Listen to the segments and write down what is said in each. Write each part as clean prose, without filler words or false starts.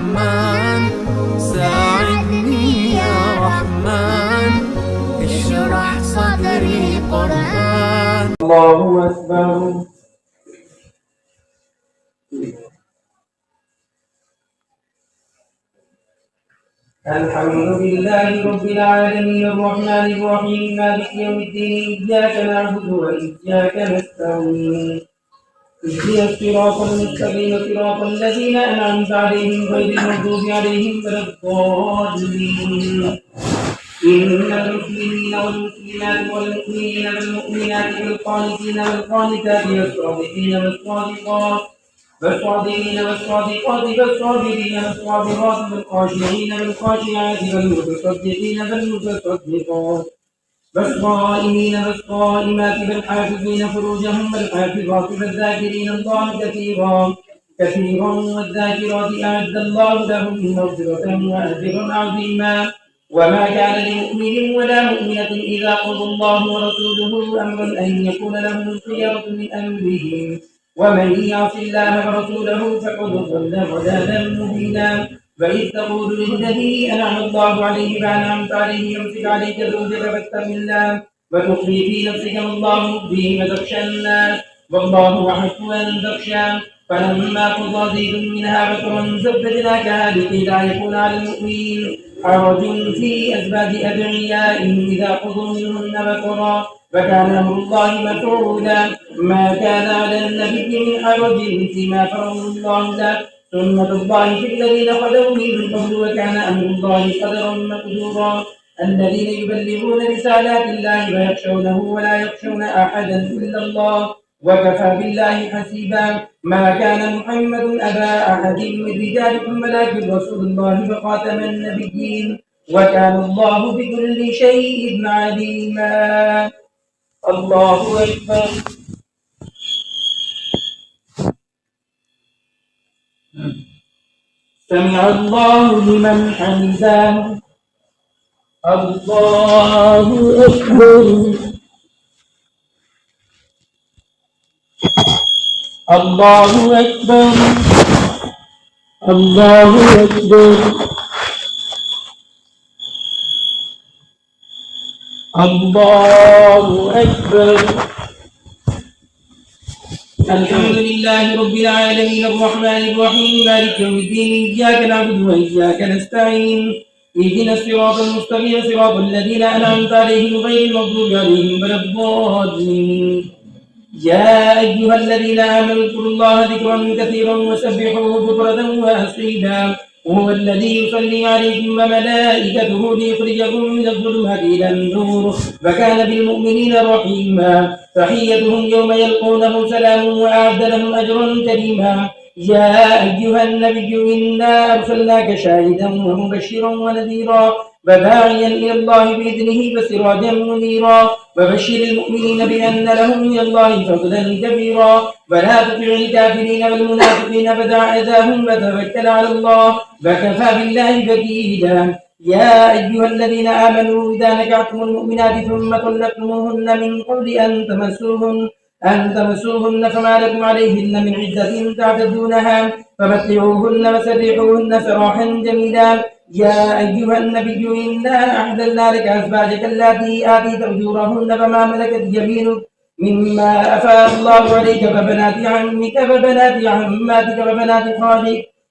رحمن ساعدني يا رحمن اشرح صدري قرآن. الله أكبر. الحمد لله رب العالمين الرحمن الرحيم مالك يوم الدين إياك نعبد وإياك نستعين اهدنا الصراط المستقيم صراط الذين أنعمت عليهم غير المغضوب عليهم ولا الضالين. إن المسلمين والمسلمات والمؤمنين والمؤمنات والقانتين والقانتات والصادقين والصادقات والصابرين والصادقات والصابرين والصابرات والخاشعين والخاشعات والمتصدقين والمتصدقات والصائمين والصائمات والحافظين فروجهم والحافظات والذاكرين الله كثيرا كثيرا والذاكرات أعد الله لهم مغفرة وأجرا عظيما. وما كان لمؤمن ولا مؤمنة إذا قضى الله ورسوله أمرا أن يكون لهم الخيرة من أمرهم ومن يعص الله ورسوله فقد ضل ضلالا مبينا. وإذ تقول للذي أنعم الله عليه وأنعمت عليه امسك عليك زوجك فاتق الله وتخفي في نفسك ما الله مبديه وتخشى الناس والله أحق أن تخشى. فلما قضى زيد منها وطرا زوجناكها لكي لا يكون على المؤمنين حرج في أزواج أدعيائهم إذا قضوا منهن وطرا وكان أمر الله مفعولا. ما كان على النبي من حرج فيما فرض الله له سنة الله في الذين خلوا من قبل وكان أمر الله قدرا مقدورا. الذين يبلغون رسالات الله ويخشونه ولا يخشون أحدا إلا الله وكفى بالله حسيبا. ما كان محمد أبا أحد من رجالكم ولكن رسول الله وخاتم النبيين وكان الله بكل شيء عليما. الله أكبر. سمع الله لمن حمده. الله أكبر. الله أكبر. الله أكبر. الله أكبر. الحمد لله رب العالمين الرحمن الرحيم مالك يوم الدين إياك نعبد وإياك نستعين اهدنا الصراط المستقيم صراط الذين أنعمت عليهم غير المغضوب عليهم ولا الضالين. يا أيها الذين آمنوا اذكروا الله ذكرا كثيرا وسبحوه بكرة وأصيلا وهو الذي يصلي عليكم وملائكته ليخرجكم من الظلمات إلى النور وكان بالمؤمنين رحيما. تحيتهم يوم يلقونه سلام وأعد لهم أجرا كريما. يا أيها النبي إنا أرسلناك شاهدا ومبشرا ونذيرا وداعيا إلى الله بإذنه وسراجا منيرا وبشر المؤمنين بأن لهم من الله فضلا كبيرا. ولا تطع الكافرين والمنافقين ودع أذاهم وتوكل على الله وكفى بالله وكيلا. يا أيها الذين آمنوا إذا نكحتم المؤمنات ثم طلقتموهن من قبل أن تمسوهن فما لكم عليهن من عدة تعتدونها فمتعوهن وسرحوهن سراحا جميلا. يا أيها النبي إنا أحللنا لك أزواجك اللاتي آتيت أجورهن فما ملكت يمينك مما أفاء الله عليك فبنات عمك وبنات عماتك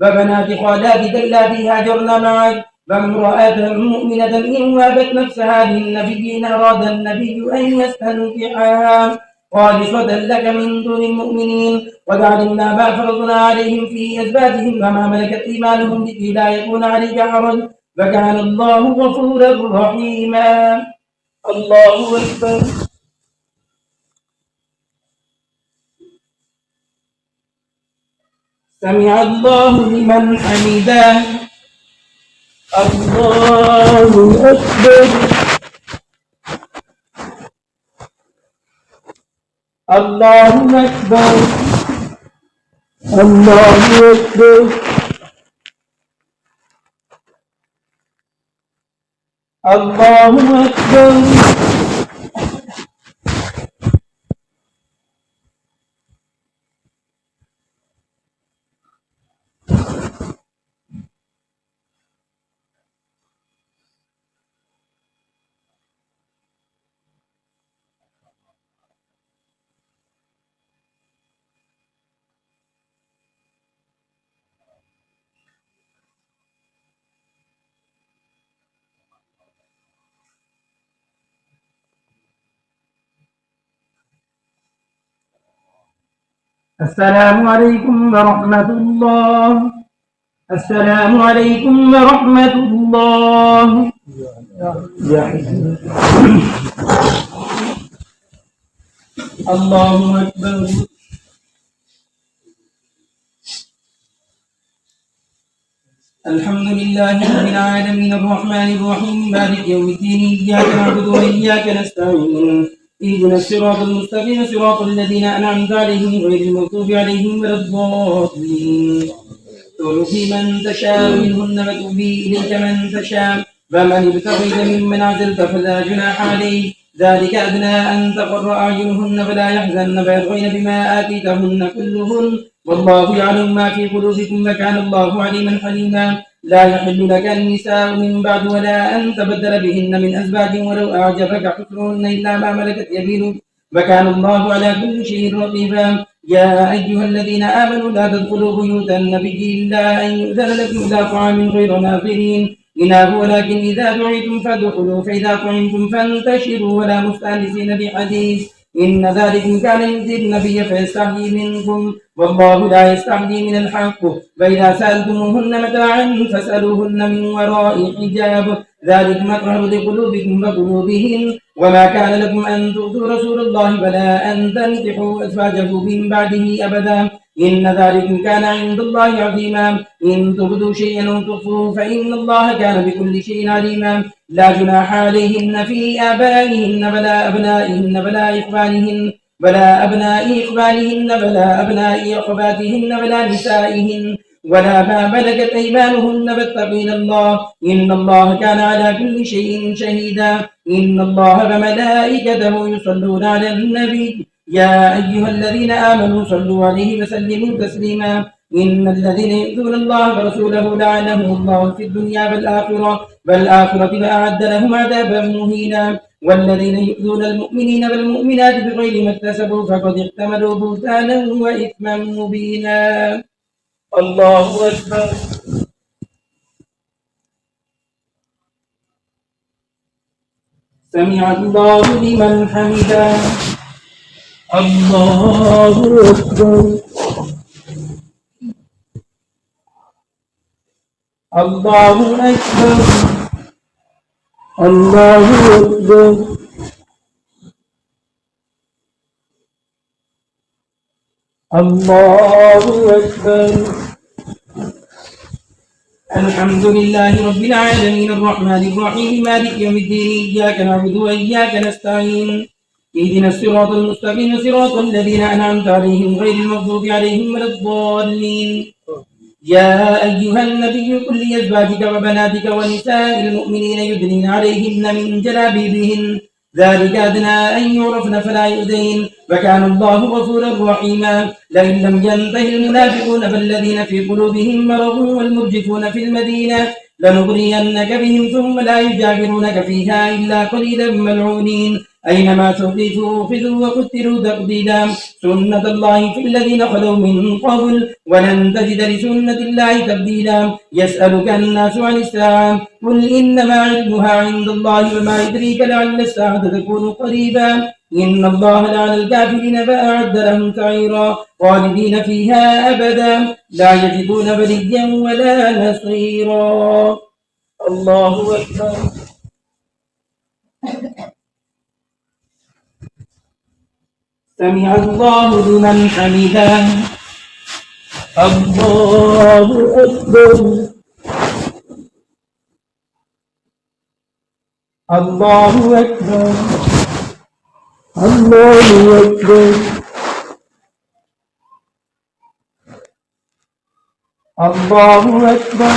وبنات خالاتك اللاتي هاجرن معك وامرأة مؤمنة إن وهبت نفسها للنبي إن أراد النبي أن يستنكحها خالصة لك من دون المؤمنين وجعلنا ما فرضنا عليهم في أزواجهم وما ملكت إيمانهم لكي لا يكون عليك حرج وكان الله غفورا رحيما. الله أكبر. سمع الله لمن حمده. الله أكبر. الله أكبر. الله أكبر. الله أكبر. السلام عليكم ورحمة الله. السلام عليكم ورحمة الله. الله أكبر. الحمد لله رب العالمين الرحمن الرحيم مالك يوم الدين إياك نعبد وإياك نستعين اهدنا الصراط المستقيم صراط الذين أنعمت عليهم غير المغضوب عليهم ولا الضالين ترضي من تشاء منهن وتؤوي إليك من تشاء فمن ابتغيت ممن عزلت فلا جناح عليه ذلك أدنى أن تقر أعينهن فلا يحزن فيرضين بما آتيتهن كلهن والله يعلم ما في قلوبكم وكان الله عليما حليما لا يحل لك النساء من بعد ولا أن تبدل بهن من أزواج ولو أعجبك حسنهن إلا ما ملكت يمينك وكان الله على كل شيء رقيبا يا أيها الذين آمنوا لا تدخلوا بيوت النبي إلا أن يؤذن لكم إلى طعام غير ناظرين إناه ولكن إذا دعيتم فادخلوا فإذا طعمتم فانتشروا ولا مستأنسين بحديث إن ذلكم كان يؤذي النبي فيستحيي منكم والله لا يستحيي من الحق فإذا سألتموهن متاعا فاسألوهن من وراء حجاب ذلك أطهر لقلوبكم وقلوبهن وما كان لكم أن تؤذوا رسول الله ولا أن تنكحوا أزواجه من بعده أبدا إن ذلكم كان عند الله عظيما إن تبدوا شيئا أو تخفوه فإن الله كان بكل شيء عليما لا جناح عليهن في آبائهن ولا أبنائهن ولا إخوانهن ولا أبناء إخوانهن ولا أبناء أخواتهن ولا نسائهن ولا ما ملكت أيمانهن واتقين الله إن الله كان على كل شيء شهيدا إن الله وملائكته يصلون على النبي يا أيها الذين آمنوا صلوا عليه وسلموا تسليما إن الذين يؤذون الله ورسوله لعنهم الله في الدنيا والآخرة وأعد لهم عذابا مهينا والذين يؤذون المؤمنين والمؤمنات بغير ما اكتسبوا فقد احتملوا بهتانا وإثما مبينا الله أكبر. سمع الله لمن حمده. الله أكبر. الله أكبر. الله أكبر. الله أكبر. الحمد لله رب العالمين الرحمن الرحيم مالك يوم الدين إياك نعبد وإياك نستعين اهدنا الصراط المستقيم صراط الذين أنعمت عليهم غير المغضوب عليهم ولا الضالين يا أيها النبي قل لأزواجك وبناتك ونساء المؤمنين يدنين عليهن من جلابيبهن ذلك أدنى أن يعرفن فلا يؤذين وكان الله غفورا رحيما لئن لم ينته المنافقون فالذين في قلوبهم مرض والمرجفون في المدينة لنغرينك بهم ثم لا يجاورونك فيها إلا قليلا ملعونين أينما ثقفوا أخذوا وقتلوا تقتيلا سنة الله في الذين خلوا من قبل ولن تجد لسنة الله تبديلا يسألك الناس عن الساعة قل إنما علمها عند الله وما يدريك لعل الساعة تكون قريبا إن الله لعن الكافرين فأعد لهم سعيرا خالدين فيها أبدا لا يجدون وليا ولا نصيرا الله أكبر. سمع الله لمن حمده. الله أكبر. الله أكبر. الله أكبر. الله أكبر.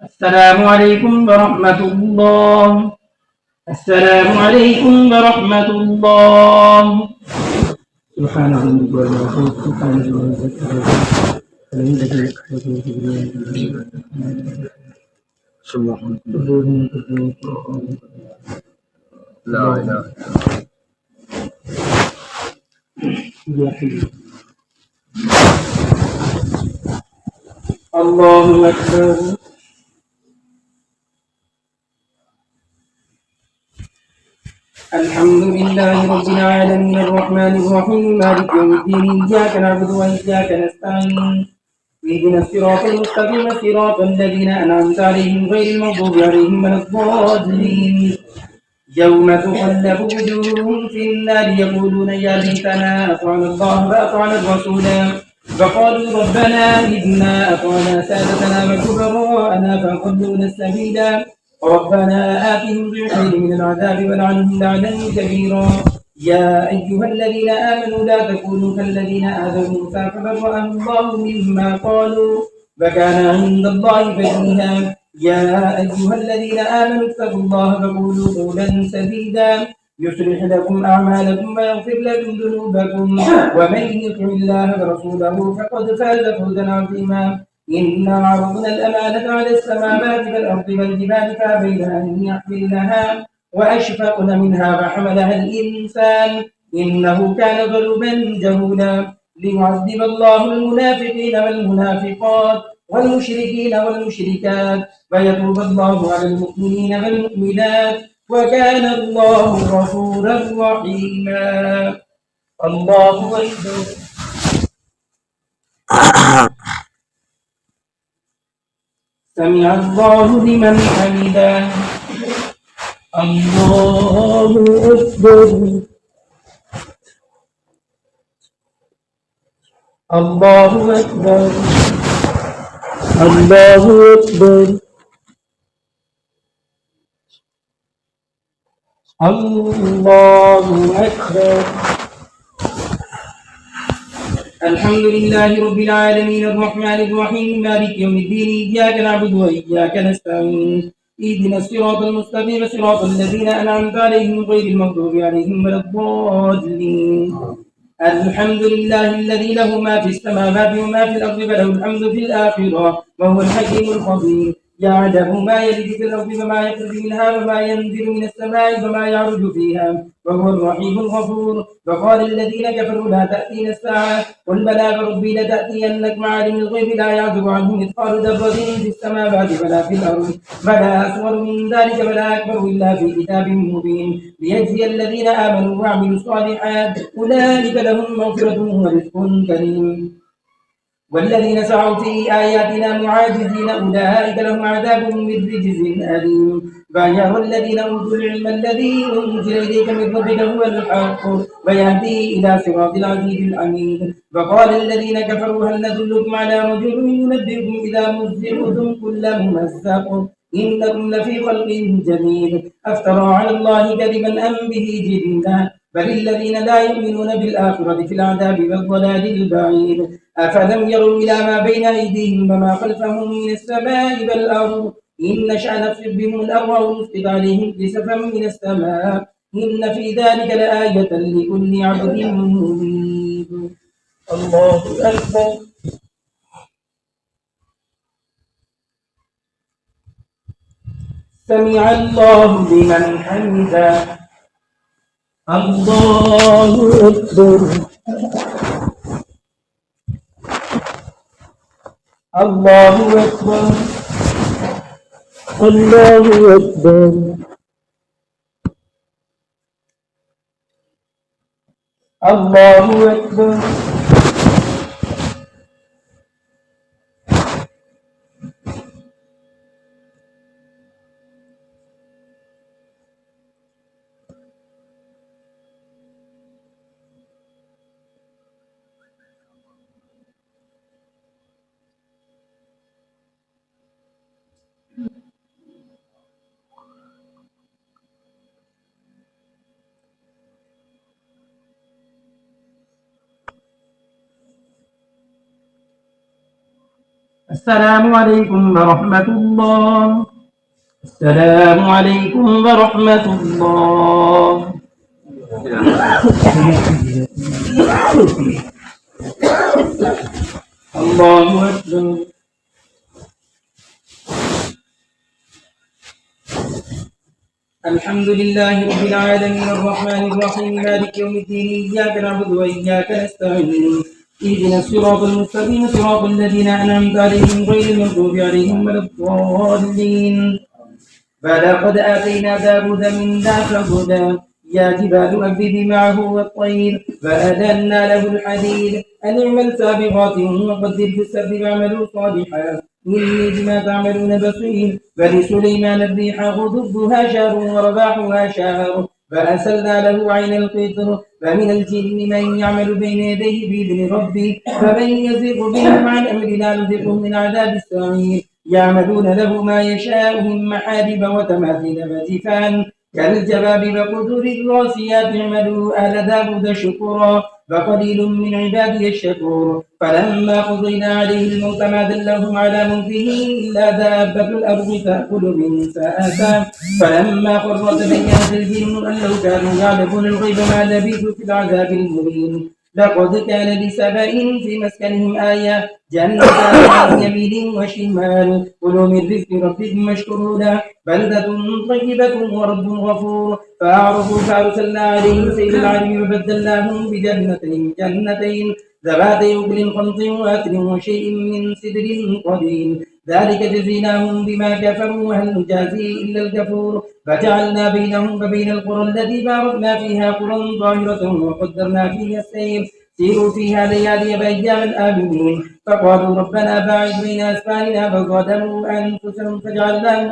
السلام عليكم ورحمة الله. السلام عليكم ورحمة الله. سبحان الله سبحان لا إله الله أكبر. الحمد لله رب العالمين الرحمن الرحيم مالك يوم الدين إياك نعبد وإياك نستعين اهدنا الصراط المستقيم صراط الذين أنعمت عليهم غير المغضوب عليهم ولا الضالين يوم تقلب وجوههم في النار يقولون يا ليتنا أطعنا الله وأطعنا الرسول فقالوا ربنا إنا أطعنا سادتنا وكبراءنا فأضلونا السبيل ربنا آتهم ضعفين من العذاب ولعنهم لعنا كبيرا. يا أيها الذين آمنوا لا تكونوا كالذين آذوا موسى فبرأه الله مما قالوا وكان عند الله وجيها. يا أيها الذين آمنوا اتقوا الله وقولوا قولا سديدا يصلح لكم أعمالكم ويغفر لكم ذنوبكم ومن يطع الله ورسوله فقد فاز فوزا عظيما. إنا عرضنا الأمانة على السماوات والأرض والجبال فأبين أن يحملنها وأشفقن منها وحملها الإنسان إنه كان ظلوما جهولا. ليعذب الله المنافقين والمنافقات والمشركين والمشركات ويتوب الله على المؤمنين والمؤمنات وكان الله غفورا رحيما. الله أكبر. سمع الله لمن حمده. الله أكبر. الله أكبر. الله أكبر. الله أكبر. الحمد لله رب العالمين الرحمن الرحيم مالك يوم الدين إياك نعبد وإياك نستعين اهدنا الصراط المستقيم صراط الذين أنعمت عليهم غير المغضوب عليهم ولا الضالين. الحمد لله الذي له ما في السماوات وما في الأرض وله الحمد في الآخرة وهو الحكيم الخبير. يعلم ما يلج في الأرض وما يخرج منها وما ينزل من السماء وما يعرج فيها وهو الرحيم الغفور. وقال الذين كفروا لا تأتينا الساعة قل بلى وربي لتأتينكم عالم الغيب لا يعزب عنه مثقال ذرة في السماوات ولا في الأرض ولا أصغر من ذلك ولا أكبر إلا في كتاب مبين ليجزي الذين آمنوا وعملوا الصالحات أولئك لهم مغفرة ورزق كريم. والذين سعوا في آياتنا معاجزين أولئك لهم عذاب من رجز أليم. فيرى الذين أوتوا العلم الذي أنزل إليك من ربك هو الحق ويهدي إلى صراط العزيز الحميد. وقال الذين كفروا هل ندلكم على رجل ينبئكم إذا مزقتم كل ممزق إنكم لفي خلق جديد أفترى على الله كذبا أم به جنة بل الذين لا يؤمنون بالآخرة في العذاب والضلال البعيد. أفلم يروا إلى ما بين أيديهم وما خلفهم من السماء والأرض إن نشأ نخسف بهم الأرض أو نسقط عليهم كسفا من السماء إن في ذلك لآية لكل عبد منيب. الله أكبر. سمع الله لمن حمده. الله أكبر. الله أكبر. الله أكبر. الله أكبر. السلام عليكم ورحمة الله. السلام عليكم ورحمة الله. الله أكبر. الحمد لله رب العالمين الرحمن الرحيم مالك يوم الدين إياك نعبد وإياك نستعين اهدنا الصراط المستقيم صراط الذين أنعمت عليهم غير المغضوب عليهم ولا الضالين. فلقد آتينا داود منا فهدى يا جبال أوبي معه والطير فأذنا له الحديد أن اعمل سابغات وقدر في السرد واعملوا صالحا إني بما تعملون بصير. فلسليمان الريح غدوها شهر ورباحها شهر فأرسلنا له عين القطر فمن الجن من يعمل بين يديه بإذن ربه فمن يزغ بهم عن أمرنا نذقه من عذاب السعير. يعملون له ما يشاء من محارب وتماثيل وجفان كالجباب وقدور الراسيات اعملوا آل داود شكرا فقليل من عبادي الشكور. فلما قضينا عليه الموت ما دلهم على موته إلا دابة الأرض تأكل من سآتا فلما خر تبينت الجن أن لو كانوا يعلمون الغيب ما لبثوا في العذاب المهين. لقد كان لسبأ في مسكنهم آية جنتان عن يمين وشمال كلوا من رزق ربكم واشكروا له بلدة طيبة ورب غفور. فأعرضوا فأرسلنا عليهم سيل العلم وبدلناهم جنتين ذواتي أكل خمط وأثر وشيء من سدر قليل ذلك جزيناهم بما كفروا وهل نجازي إلا الكفور. فجعلنا بينهم وبين القرى التي باركنا فيها قرى ظاهرة وقدرنا فيها السير سيروا فيها ليالي وأياما آمنين. فقالوا ربنا باعد بين أسفارنا فظلموا أنفسهم فجعلناهم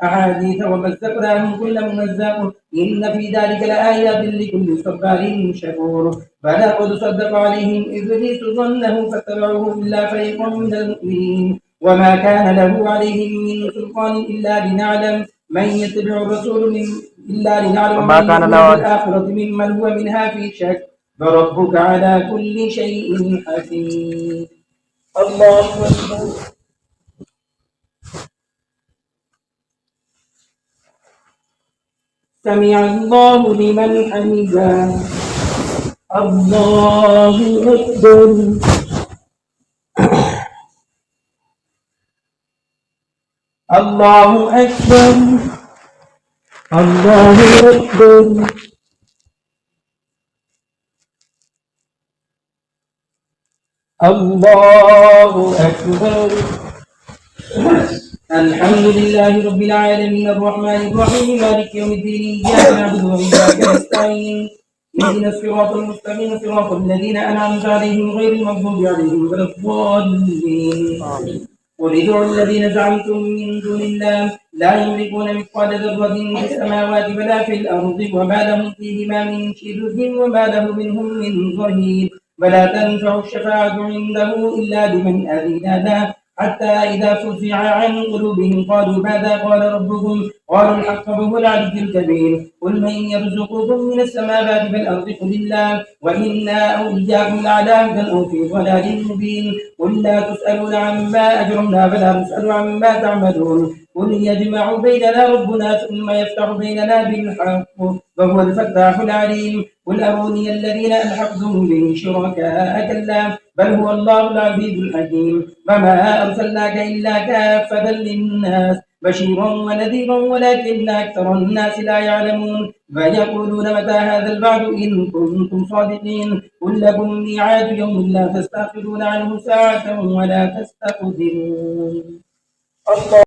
أحاديث ومزقناهم كل ممزق إن في ذلك لآيات لكل صبار شكور. فلقد صدق عليهم إبليس ظنه فاتبعوه إلا فريق من المؤمنين وما كان له عليهم من سلطان إلا لنعلم من يتبع الرسول إلا لنعلم من يؤمن بالآخرة ممن هو منها في شك فربك على كل شيء حفيظ. الله أكبر. سمع الله لمن حمده. الله أكبر. الله أكبر. الله أكبر. الله أكبر. الحمد لله رب العالمين الرحمن الرحيم مالك يوم الدين إياك نعبد وإياك نستعين اهدنا الصراط المستقيم صراط الذين أنعمت عليهم غير المغضوب عليهم ولا الضالين. قل ادعوا الذين زعمتم من دون الله لا يملكون مثقال ذرة في السماوات ولا في الأرض وما لهم فيهما من شرك وما له منهم من ظهير. ولا تنفع الشفاعة عنده إلا لمن أذن له حتى إذا فزع عن قلوبهم قالوا ماذا قال ربكم قالوا الحق وهو العلي الكبير. قل من يرزقكم من السماوات والأرض قل الله وإنا أو إياكم لعلى هدى أو في ضلال مبين. قل لا تسألون عما أجرمنا ولا نسأل عما تعملون. قل يجمع بيننا ربنا ثم يفتح بيننا بالحق وهو الفتاح العليم. قل أروني الذين ألحقتم به شركاء كلا بل هو الله العزيز الحكيم. وما أرسلناك إلا كافة للناس بشيرا ونذيرا ولكن أكثر الناس لا يعلمون. فيقولون متى هذا الوعد إن كنتم صادقين. قل لكم ميعاد يوم لا تستأخرون عنه ساعة ولا تستقدمون.